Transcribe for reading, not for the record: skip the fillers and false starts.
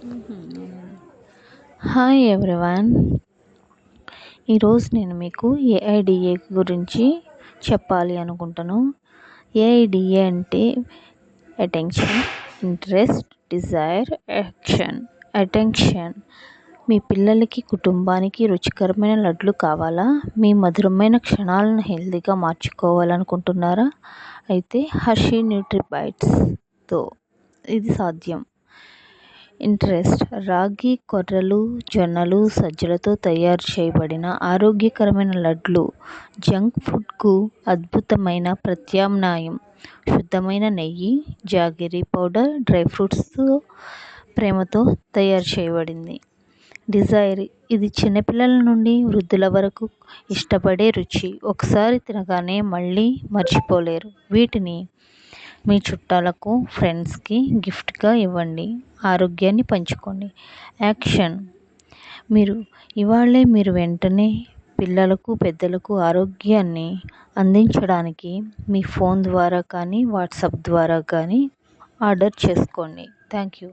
అవునండి. Hi everyone. ఈరోజు నేను మీకు ఏఐడిఏ గురించి చెప్పాలి అనుకుంటాను. ఏఐడిఏ అంటే attention, interest, desire, action. Attention. మీ పిల్లలకి, కుటుంబానికి రుచికరమైన లడ్లు కావాలా? మీ మధురమైన క్షణాలను హెల్తీగా మార్చుకోవాలనుకుంటున్నారా? అయితే హర్షీ న్యూట్రిబైట్స్తో ఇది సాధ్యం. ఇంట్రెస్ట్. రాగి, కొర్రలు, జొన్నలు, సజ్జలతో తయారు చేయబడిన ఆరోగ్యకరమైన లడ్లు జంక్ ఫుడ్కు అద్భుతమైన ప్రత్యామ్నాయం. శుద్ధమైన నెయ్యి, జాగరీ పౌడర్, డ్రై ఫ్రూట్స్తో ప్రేమతో తయారు చేయబడింది. డిజైర్. ఇది చిన్నపిల్లల నుండి వృద్ధుల వరకు ఇష్టపడే రుచి. ఒకసారి తినగానే మళ్ళీ మర్చిపోలేరు. వీటిని మీ చుట్టాలకు, ఫ్రెండ్స్కి గిఫ్ట్గా ఇవ్వండి. ఆరోగ్యాన్ని పంచుకోండి. యాక్షన్. మీరు వెంటనే పిల్లలకు, పెద్దలకు ఆరోగ్యాన్ని అందించడానికి మీ ఫోన్ ద్వారా కానీ, వాట్సాప్ ద్వారా కానీ ఆర్డర్ చేసుకోండి. Thank you.